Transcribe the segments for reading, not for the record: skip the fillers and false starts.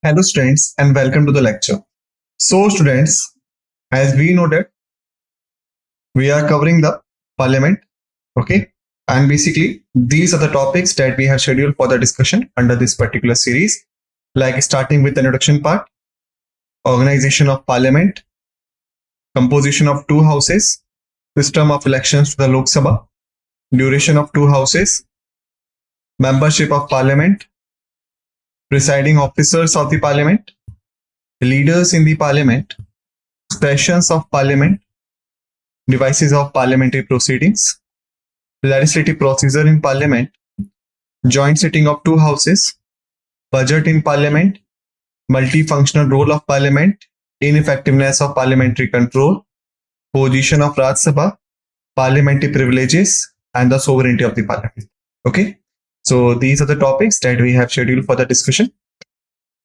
Hello students and welcome to the lecture. So students, as we know that we are covering the parliament, okay? And basically these are the topics that we have scheduled for the discussion under this particular series, like starting with the introduction part, organization of parliament, composition of two houses, system of elections to the Lok Sabha, duration of two houses, membership of parliament, presiding officers of the parliament, leaders in the parliament, sessions of parliament, devices of parliamentary proceedings, legislative procedure in parliament, joint sitting of two houses, budget in parliament, multifunctional role of parliament, ineffectiveness of parliamentary control, position of Rajya Sabha, parliamentary privileges, and the sovereignty of the parliament. Okay, so these are the topics that we have scheduled for the discussion.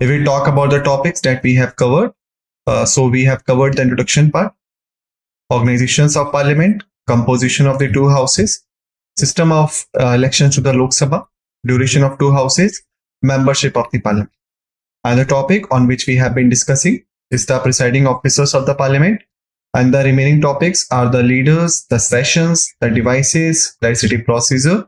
If we talk about the topics that we have covered, so we have covered the introduction part, organizations of parliament, composition of the two houses, system of elections to the Lok Sabha, duration of two houses, membership of the parliament. And the topic on which we have been discussing is the presiding officers of the parliament, and the remaining topics are the leaders, the sessions, the devices, legislative procedure,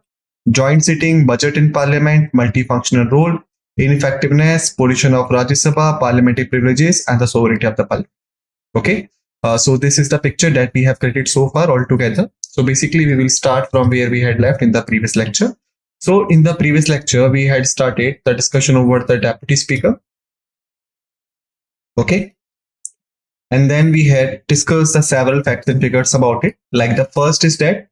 joint sitting, budget in parliament, multifunctional role, ineffectiveness, position of Rajya Sabha, parliamentary privileges, and the sovereignty of the parliament. Okay, so this is the picture that we have created so far all together. So basically we will start from where we had left in the previous lecture. So in the previous lecture, we had started the discussion over the deputy speaker. Okay. And then we had discussed the several facts and figures about it. Like the first is that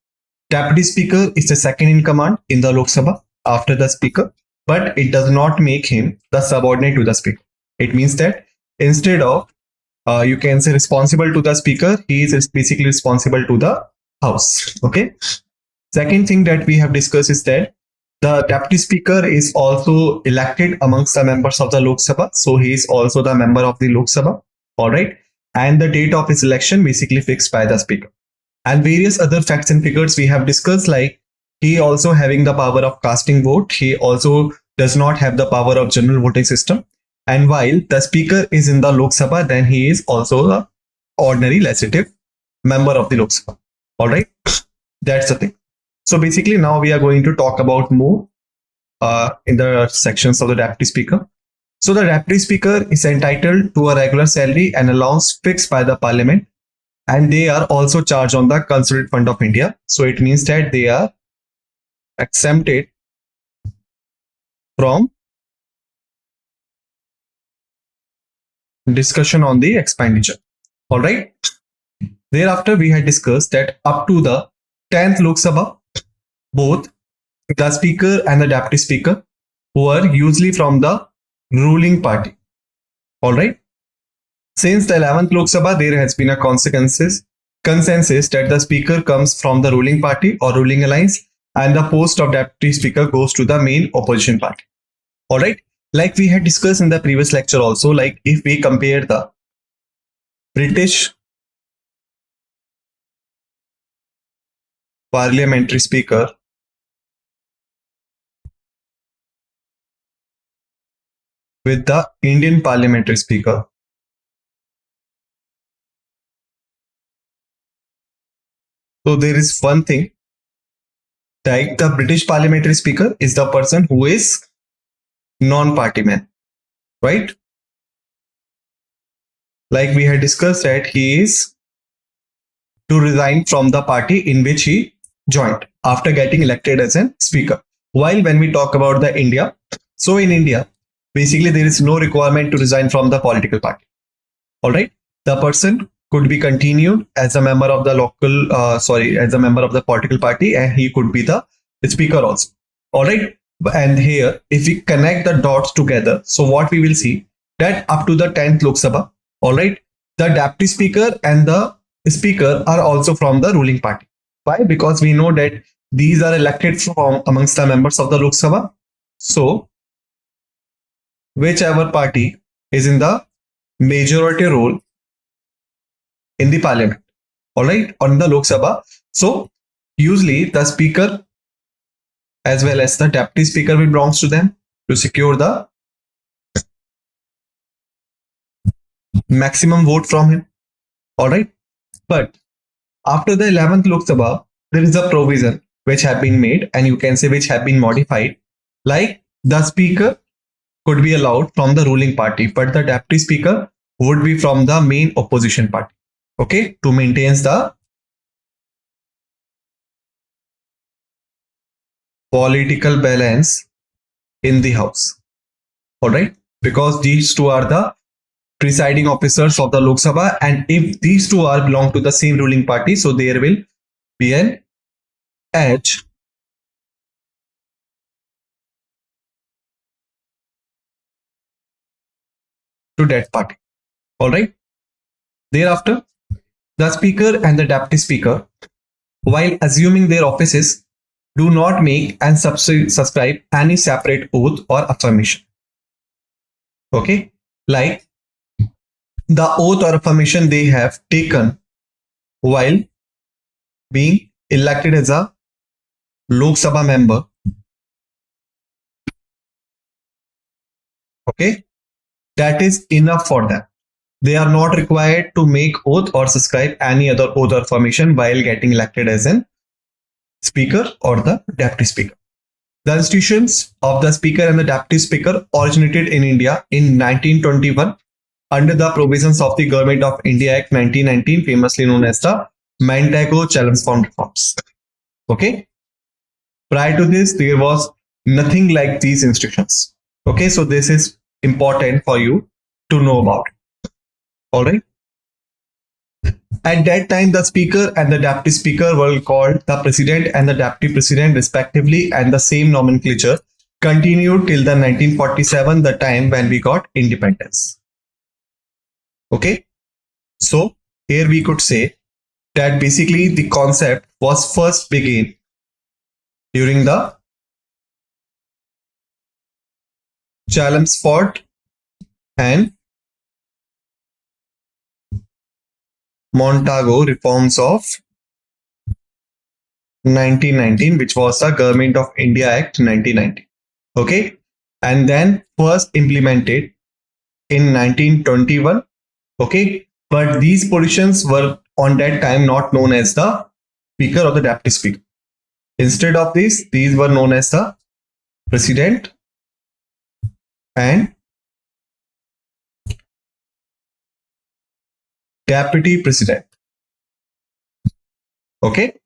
deputy speaker is the second in command in the Lok Sabha after the speaker, but it does not make him the subordinate to the speaker. It means that instead of you can say responsible to the speaker, he is basically responsible to the house. Okay. Second thing that we have discussed is that the deputy speaker is also elected amongst the members of the Lok Sabha. So he is also the member of the Lok Sabha. All right. And the date of his election basically fixed by the speaker. And various other facts and figures we have discussed, like he also having the power of casting vote. He also does not have the power of general voting system. And while the speaker is in the Lok Sabha, then he is also the ordinary legislative member of the Lok Sabha. All right. That's the thing. So basically now we are going to talk about more in the sections of the deputy speaker. So the deputy speaker is entitled to a regular salary and allowance fixed by the parliament, and they are also charged on the Consolidated Fund of India. So it means that they are exempted from discussion on the expenditure. All right. Thereafter, we had discussed that up to the 10th Lok Sabha, both the speaker and the deputy speaker were usually from the ruling party. All right. Since the 11th Lok Sabha, there has been a consensus that the speaker comes from the ruling party or ruling alliance, and the post of deputy speaker goes to the main opposition party. All right. Like we had discussed in the previous lecture also, like if we compare the British parliamentary speaker with the Indian parliamentary speaker, so there is one thing, like the British parliamentary speaker is the person who is non-party man, right? Like we had discussed that he is to resign from the party in which he joined after getting elected as a speaker. While when we talk about the India, so in India, basically there is no requirement to resign from the political party. All right. The person could be continued as a member of the local, as a member of the political party, and he could be the speaker also. All right. And here, if we connect the dots together, so what we will see that up to the 10th Lok Sabha, all right, the deputy speaker and the speaker are also from the ruling party. Why? Because we know that these are elected from amongst the members of the Lok Sabha. So whichever party is in the majority role in the parliament, all right, on the Lok Sabha, so usually the speaker as well as the deputy speaker will belongs to them to secure the maximum vote from him. All right. But after the 11th Lok Sabha, there is a provision which have been made, and you can say which have been modified, like the speaker could be allowed from the ruling party, but the deputy speaker would be from the main opposition party. Okay, to maintain the political balance in the house. All right, because these two are the presiding officers of the Lok Sabha, and if these two are belong to the same ruling party, so there will be an edge to that party. All right. Thereafter, the speaker and the deputy speaker, while assuming their offices, do not make and subscribe any separate oath or affirmation. Okay, like the oath or affirmation they have taken while being elected as a Lok Sabha member. Okay, that is enough for them. They are not required to make oath or subscribe any other oath or affirmation while getting elected as an speaker or the deputy speaker. The institutions of the speaker and the deputy speaker originated in India in 1921 under the provisions of the Government of India Act 1919, famously known as the Montagu-Chelmsford reforms. Okay. Prior to this, there was nothing like these institutions. Okay, so this is important for you to know about. All right. At that time, the speaker and the deputy speaker were called the president and the deputy president respectively, and the same nomenclature continued till the 1947, the time when we got independence. Okay, so here we could say that basically the concept was first begun during the Chelmsford and Montagu reforms of 1919, which was the Government of India Act 1919. Okay, and then first implemented in 1921. Okay, but these positions were on that time not known as the speaker or the deputy speaker. Instead of this, these were known as the president and deputy president. Okay,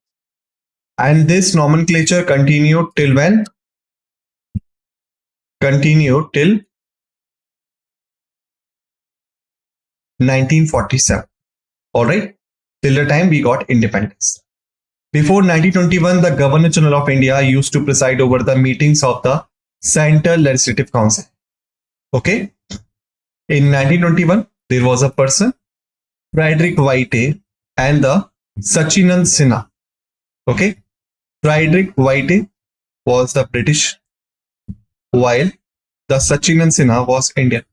and this nomenclature continued till when? Continued till 1947. All right, till the time we got independence. Before 1921, the Governor General of India used to preside over the meetings of the Central Legislative Council. Okay, in 1921, there was a person, Frederick White, and the Sachinand Sinha. Okay, Frederick White was the British, while the Sachinand Sinha was Indian.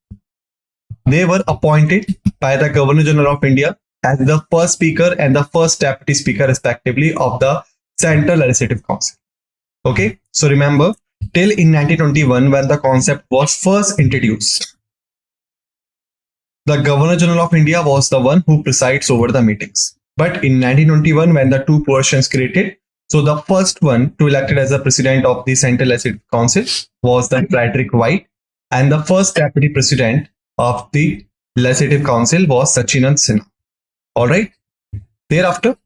They were appointed by the Governor General of India as the first speaker and the first deputy speaker respectively of the Central Legislative Council. Okay, so remember, till in 1921, when the concept was first introduced, the Governor General of India was the one who presides over the meetings. But in 1921, when the two portions created, so the first one to elected as the president of the Central Legislative Council was the Frederick White, and the first deputy president of the Legislative Council was Sachinand Sinha. All right. Thereafter,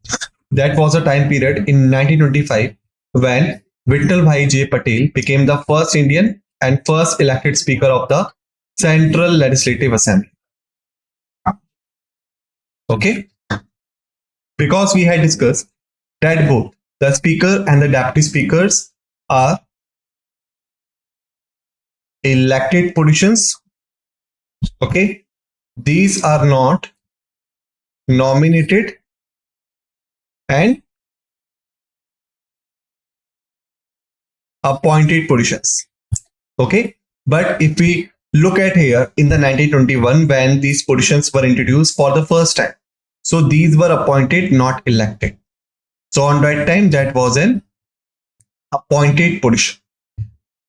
that was a time period in 1925 when Vittal Bhai J. Patel became the first Indian and first elected speaker of the Central Legislative Assembly. Okay. Because we had discussed that both the speaker and the deputy speakers are elected positions. Okay. These are not nominated and appointed positions. Okay. But if we look at here in the 1921, when these positions were introduced for the first time, so these were appointed, not elected. So on that time, that was an appointed position.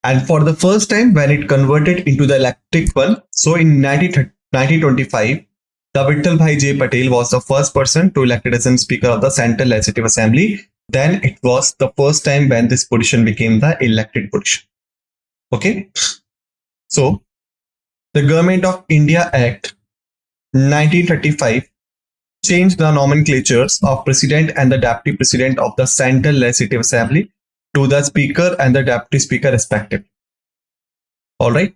And for the first time, when it converted into the elected one, so in 1925, The Vittal Bhai J. Patel was the first person to elected as Speaker of the Central Legislative Assembly. Then it was the first time when this position became the elected position. Okay. So the Government of India Act 1935 changed the nomenclatures of President and the Deputy President of the Central Legislative Assembly to the Speaker and the Deputy Speaker respectively. Alright.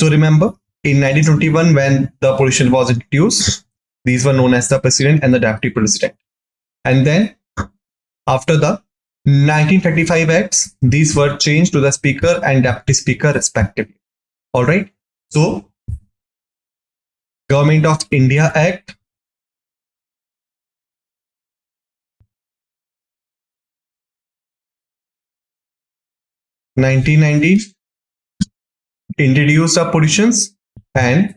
So remember, in 1921 when the position was introduced, these were known as the President and the Deputy President. And then after the 1935 acts, these were changed to the Speaker and Deputy Speaker respectively. Alright. So Government of India Act 1919 introduced the positions, and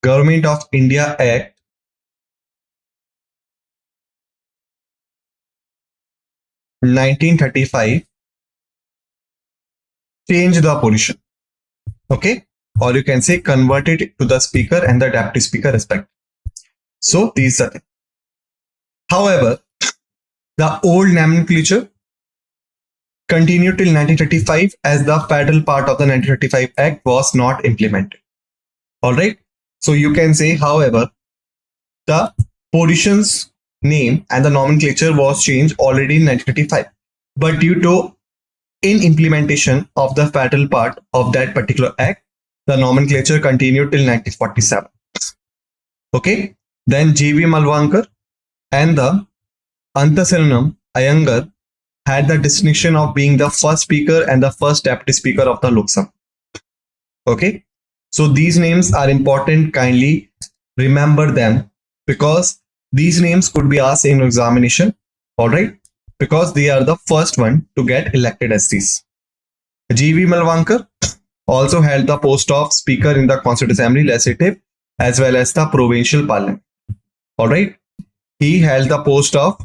Government of India Act 1935 changed the position. Okay, or you can say converted it to the Speaker and the Deputy Speaker respect. So these are things. However, the old nomenclature continued till 1935 as the federal part of the 1935 Act was not implemented. Alright, so you can say, however, the position's name and the nomenclature was changed already in 1935, but due to implementation of the federal part of that particular act, the nomenclature continued till 1947. Okay, then G.V. Malvankar and the Antasaranam Iyengar had the distinction of being the first speaker and the first deputy speaker of the Lok Sabha. Okay, so these names are important. Kindly remember them because these names could be asked in examination. All right, because they are the first one to get elected as these. G.V. Malvankar also held the post of Speaker in the Constituent Assembly Legislative as well as the Provincial Parliament. All right, he held the post of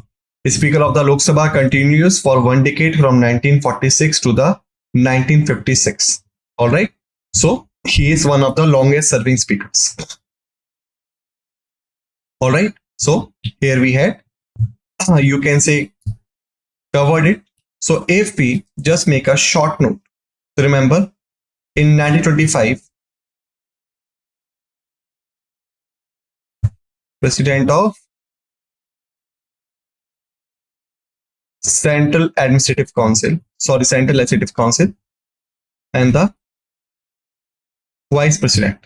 Speaker of the Lok Sabha continuous for 1 decade from 1946 to the 1956. All right, so he is one of the longest serving speakers. All right, so here we had, you can say, covered it. So if we just make a short note, so remember in 1925, President of Central Legislative Council and the Vice President.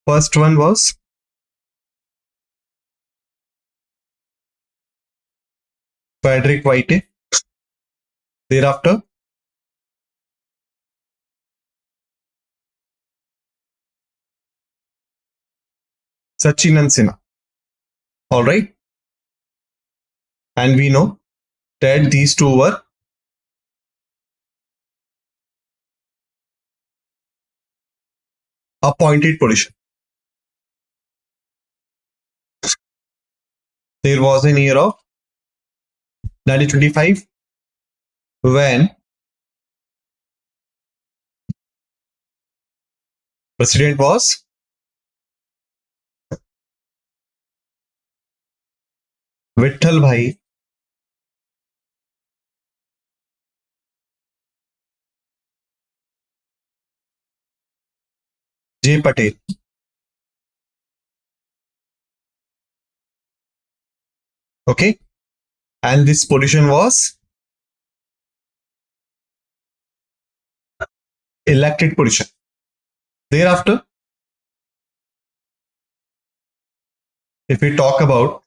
First one was Frederick White. Thereafter, Sachinan Sinha. All right. And we know that these two were appointed position. There was an year of 1925 when President was Vittal Bhai J. Patel. Okay, and this position was elected position. Thereafter, if we talk about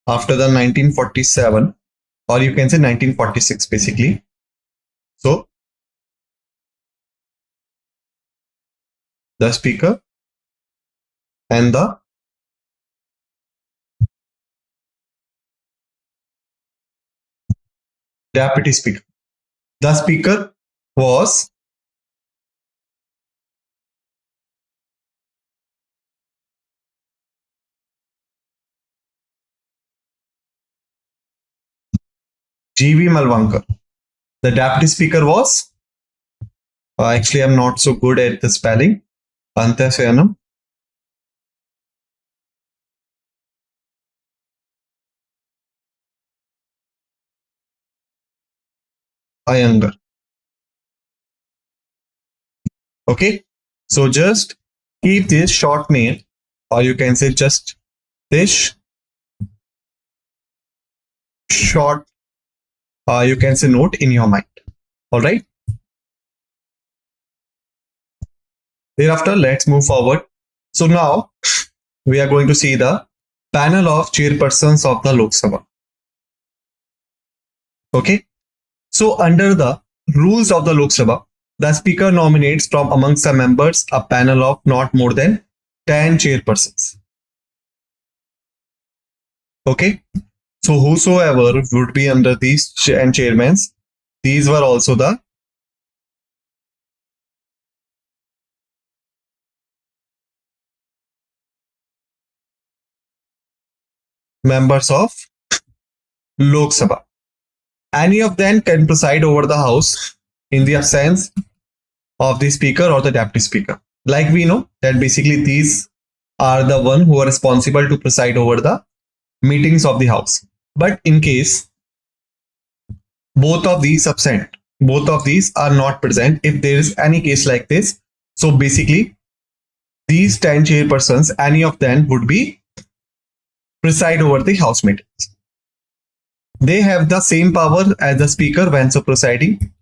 after the 1947, or you can say 1946 basically. So the Speaker and the Deputy Speaker. The Speaker was G.V. Malvankar. The deputy speaker was, actually I'm not so good at the spelling, Anthasyanam Iyengar. Okay, so just keep this short name, or you can say just this short, you can say note in your mind. All right. Thereafter, let's move forward. So now we are going to see the panel of chairpersons of the Lok Sabha. Okay. So under the rules of the Lok Sabha, the speaker nominates from amongst the members a panel of not more than 10 chairpersons. Okay. So whosoever would be under these 10 chairmen, these were also the members of Lok Sabha. Any of them can preside over the house in the absence of the speaker or the deputy speaker. Like we know that basically these are the one who are responsible to preside over the meetings of the house. But in case both of these absent, both of these are not present, if there is any case like this, so basically these 10 chairpersons, any of them would be preside over the house meetings. They have the same power as the speaker when so presiding,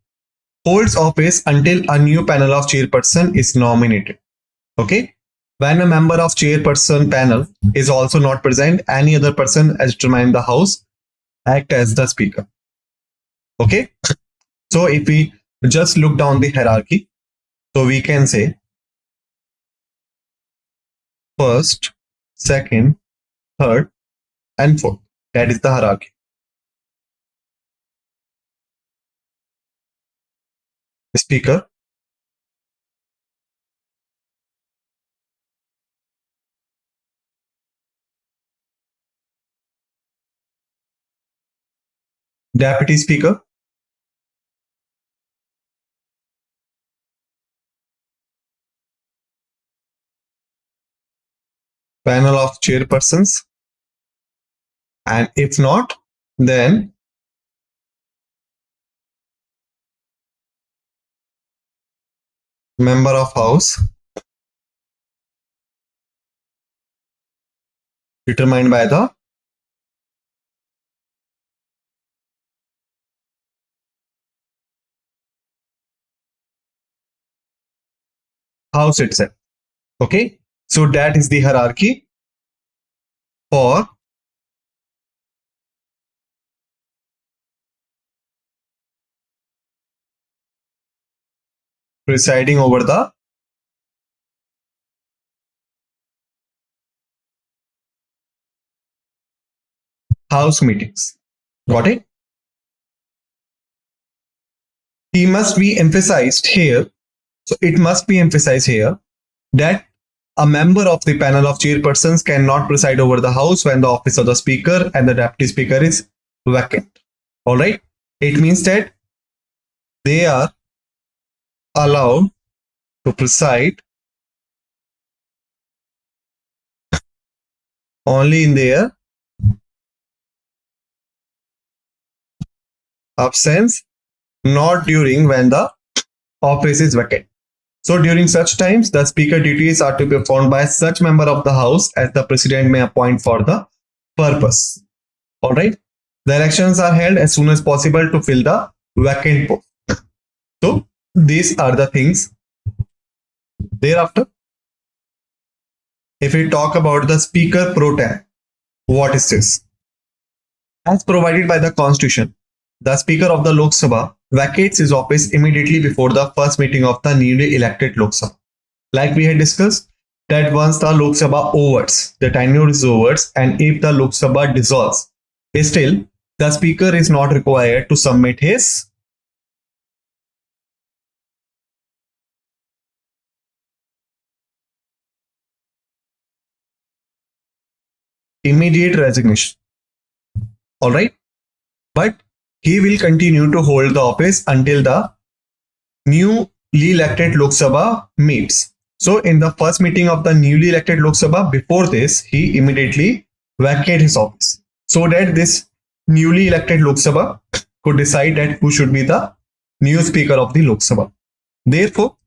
holds office until a new panel of chairperson is nominated. Okay. When a member of chairperson panel is also not present, any other person as determined in the house act as the speaker. Okay. So if we just look down the hierarchy, so we can say first, second, third, and fourth. That is the hierarchy. Speaker, deputy speaker, panel of chairpersons, and if not, then member of house determined by the house itself. Okay. So that is the hierarchy for presiding over the house meetings. Got it? He must be emphasized here. So it must be emphasized here that a member of the panel of chairpersons cannot preside over the house when the office of the speaker and the deputy speaker is vacant. All right. It means that they are allowed to preside only in their absence, not during when the office is vacant. So during such times, the speaker duties are to be performed by such member of the house as the president may appoint for the purpose. All right. The elections are held as soon as possible to fill the vacant post. So these are the things. Thereafter, if we talk about the speaker pro tem, what is this? As provided by the constitution, the speaker of the Lok Sabha vacates his office immediately before the first meeting of the newly elected Lok Sabha. Like we had discussed, that once the Lok Sabha overs, the tenure is over, and if the Lok Sabha dissolves, still the speaker is not required to submit his immediate resignation. All right. But he will continue to hold the office until the newly elected Lok Sabha meets. So in the first meeting of the newly elected Lok Sabha, before this, he immediately vacated his office so that this newly elected Lok Sabha could decide that who should be the new speaker of the Lok Sabha. Therefore,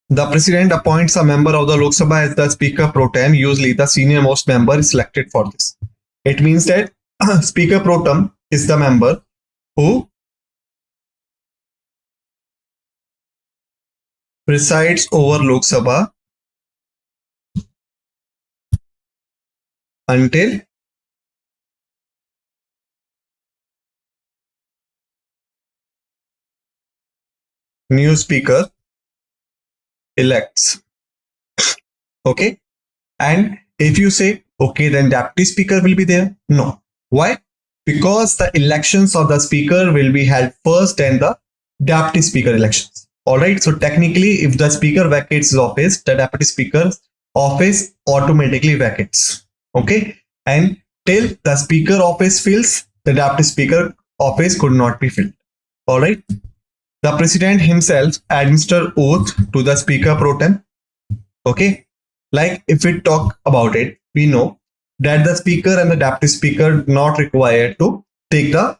the president appoints a member of the Lok Sabha as the speaker pro tem. Usually, the senior most member is selected for this. It means that speaker pro tem is the member who presides over Lok Sabha until new speaker elects. Okay. And if you say, okay, then deputy speaker will be there. No. Why? Because the elections of the speaker will be held first and the deputy speaker elections. All right. So technically, if the speaker vacates his office, the deputy speaker's office automatically vacates. Okay. And till the speaker office fills, the deputy speaker office could not be filled. All right. The president himself administers oath to the speaker pro tem. Okay. Like if we talk about it, we know that the speaker and the deputy speaker not required to take the,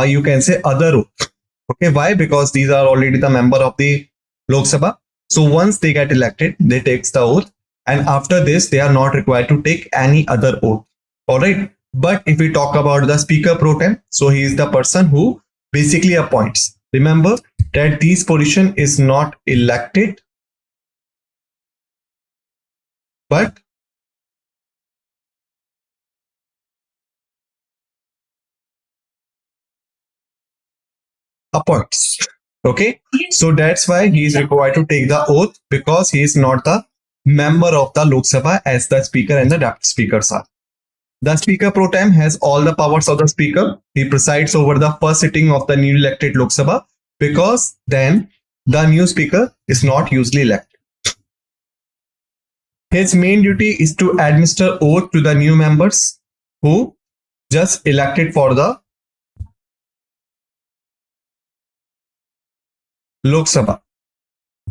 you can say, other oath. Okay. Why? Because these are already the member of the Lok Sabha. So once they get elected, they take the oath. And after this, they are not required to take any other oath. All right. But if we talk about the speaker pro tem, so he is the person who basically appoints. Remember that this position is not elected, but appoints. Okay. So that's why he is required to take the oath, because he is not the member of the Lok Sabha as the speaker and the deputy speakers are. The speaker pro tem has all the powers of the speaker. He presides over the first sitting of the newly elected Lok Sabha, because then the new speaker is not usually elected. His main duty is to administer oath to the new members who just elected for the Lok Sabha.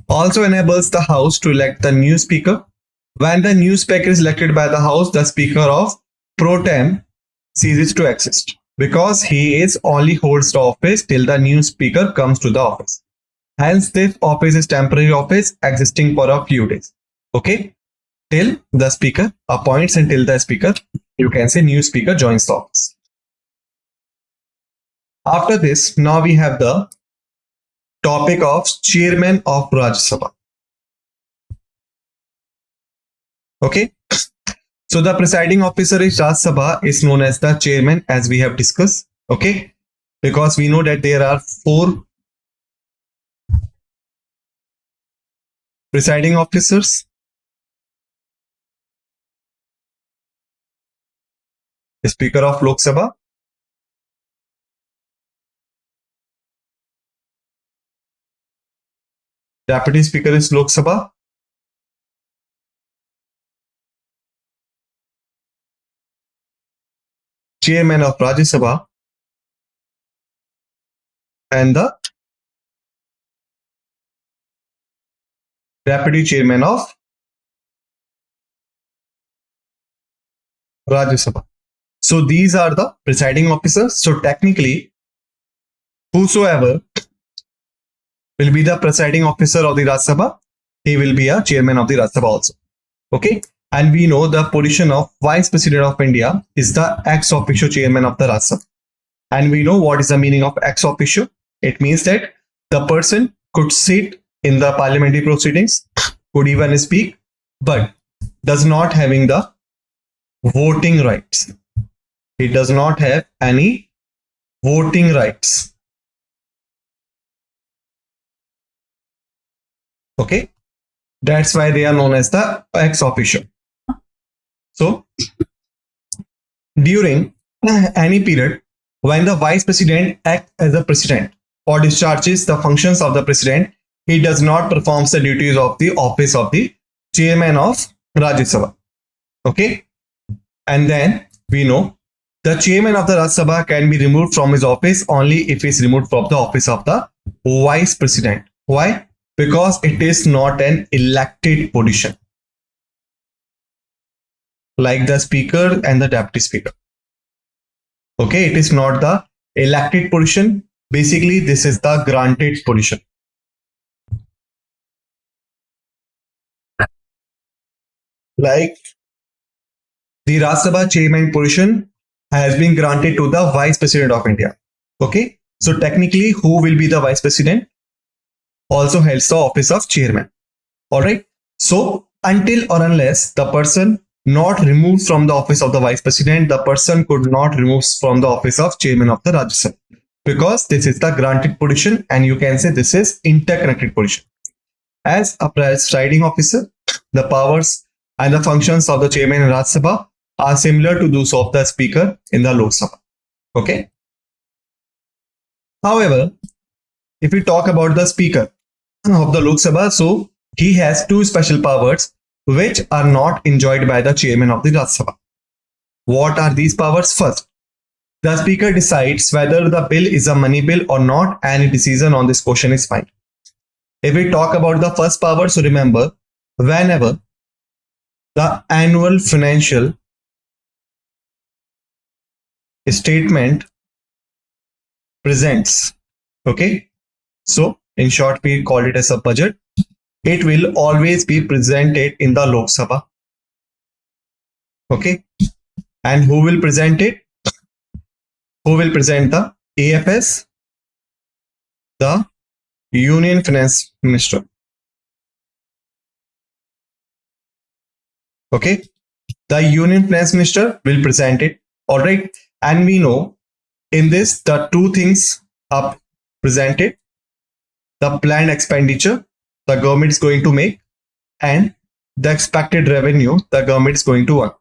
Also enables the House to elect the new speaker. When the new speaker is elected by the House, the speaker of pro tem ceases to exist, because he is only holds the office till the new speaker comes to the office. Hence, this office is temporary office existing for a few days. Okay, till the speaker appoints, until the speaker, you can say, new speaker joins the office. After this, now we have the topic of chairman of Rajya Sabha. Okay. So the presiding officer in Rajya Sabha is known as the chairman, as we have discussed. Okay. Because we know that there are 4 presiding officers. The speaker of Lok Sabha, deputy speaker is Lok Sabha, chairman of Rajya Sabha, and the deputy chairman of Rajya Sabha. So these are the presiding officers. So technically, whosoever will be the presiding officer of the Rajya Sabha, he will be a chairman of the Rajya Sabha also. Okay. And we know the position of Vice President of India is the ex officio chairman of the Rajya Sabha. And we know what is the meaning of ex officio. It means that the person could sit in the parliamentary proceedings, could even speak, but does not having the voting rights. He does not have any voting rights. Okay. That's why they are known as the ex officio. So during any period when the vice president acts as a president or discharges the functions of the president, he does not perform the duties of the office of the chairman of Rajya Sabha. Okay. And then we know The chairman of the Rajya Sabha can be removed from his office only if he is removed from the office of the vice president. Why? Because it is not an elected position like the speaker and the deputy speaker. Okay, it is not the elected position. Basically, this is the granted position. Like the Rajya Sabha chairman position has been granted to the vice president of India. Okay, so technically, who will be the vice president also holds the office of chairman. All right. So until or unless the person not removed from the office of the vice president, the person could not remove from the office of chairman of the Rajya Sabha, because this is the granted position, and you can say this is interconnected position. As a presiding officer, the powers and the functions of the chairman in Rajya Sabha are similar to those of the speaker in the Lok Sabha. Okay. However, if we talk about the speaker of the Lok Sabha, so he has two special powers which are not enjoyed by the chairman of the Rajya Sabha. What are these powers? First, the speaker decides whether the bill is a money bill or not. Any decision on this question is fine. If we talk about the first power, so remember, whenever the annual financial statement presents, okay, so in short we call it as a budget, it will always be presented in the Lok Sabha. Okay, and who will present it? Who will present the AFS? The Union Finance Minister. Okay, the Union Finance Minister will present it. All right, and we know in this the two things are presented: the planned expenditure the government is going to make, and the expected revenue the government is going to earn.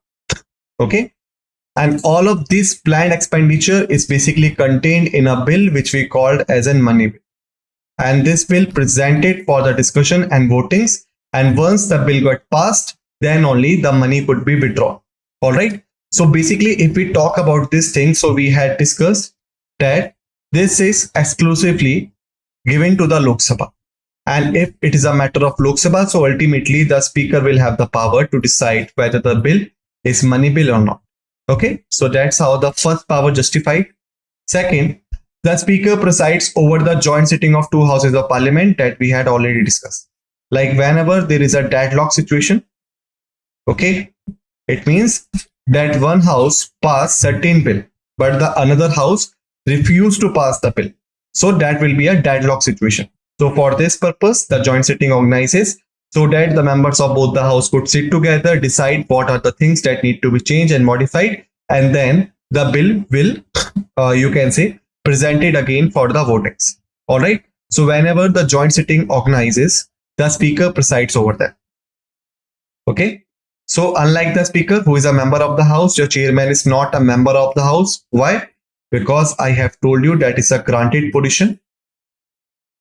Okay, and all of this planned expenditure is basically contained in a bill which we called as a money bill, and this bill presented for the discussion and votings, and once the bill got passed, then only the money could be withdrawn. All right, so basically if we talk about this thing, so we had discussed that this is exclusively given to the Lok Sabha, and if it is a matter of Lok Sabha, so ultimately the speaker will have the power to decide whether the bill is money bill or not. Okay, so that's how the first power justified. Second, the speaker presides over the joint sitting of two houses of parliament that we had already discussed. Like whenever there is a deadlock situation, okay, it means that one house passed certain bill, but the another house refused to pass the bill. So that will be a deadlock situation. So for this purpose, the joint sitting organizes so that the members of both the house could sit together, decide what are the things that need to be changed and modified, and then the bill will, you can say, presented again for the votings. All right. So whenever the joint sitting organizes, the speaker presides over them. Okay. So unlike the speaker who is a member of the house, your chairman is not a member of the house. Why? Because I have told you that is a granted position,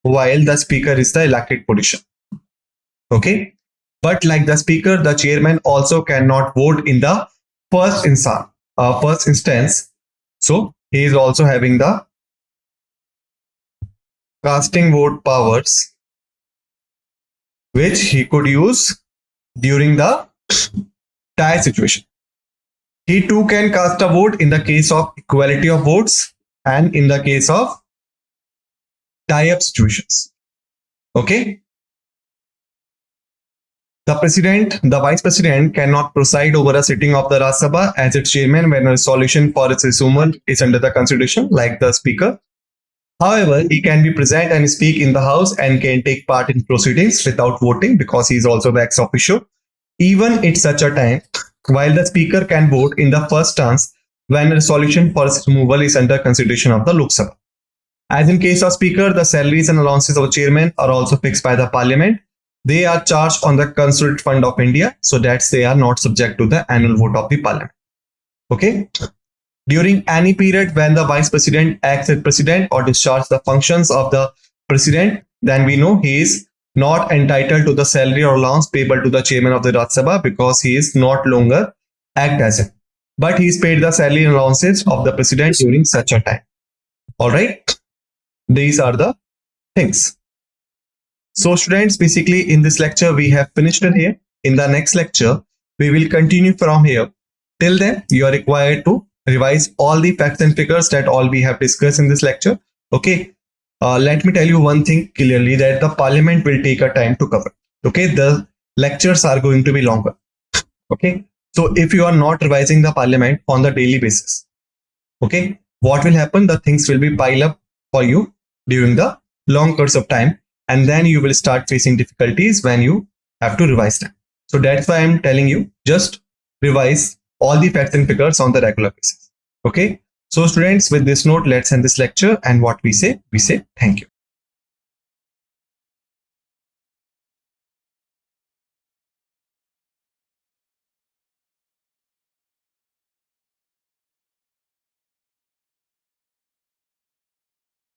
while the speaker is the elected position. Okay. But like the speaker, the chairman also cannot vote in the first instance. So he is also having the casting vote powers, which he could use during the tie situation. He too can cast a vote in the case of equality of votes and in the case of tie-up situations. Okay. The president, the vice president cannot preside over a sitting of the Rajya Sabha as its chairman when a resolution for its resumal is under the consideration, like the speaker. However, he can be present and speak in the house and can take part in proceedings without voting because he is also the ex officio. Even at such a time, while the speaker can vote in the first instance when a resolution for its removal is under consideration of the Lok Sabha. As in case of speaker, the salaries and allowances of the chairman are also fixed by the parliament. They are charged on the Constituent Fund of India, so that they are not subject to the annual vote of the parliament. Okay. During any period when the vice president acts as president or discharges the functions of the president, then we know he is not entitled to the salary or allowance payable to the chairman of the Rajya Sabha because he is not longer act as it. but he is paid the salary and allowances of the president during such a time. All right, these are the things. So students, basically in this lecture we have finished it here. In the next lecture we will continue from here. Till then you are required to revise all the facts and figures that all we have discussed in this lecture. Okay, let me tell you one thing clearly, that the parliament will take a time to cover. Okay, the lectures are going to be longer. Okay, so if you are not revising the parliament on the daily basis, okay, what will happen? The things will be pile up for you during the long course of time, and then you will start facing difficulties when you have to revise them. So that's why I'm telling you, just revise all the facts and figures on the regular basis. Okay, so students, with this note, let's end this lecture, and what we say thank you.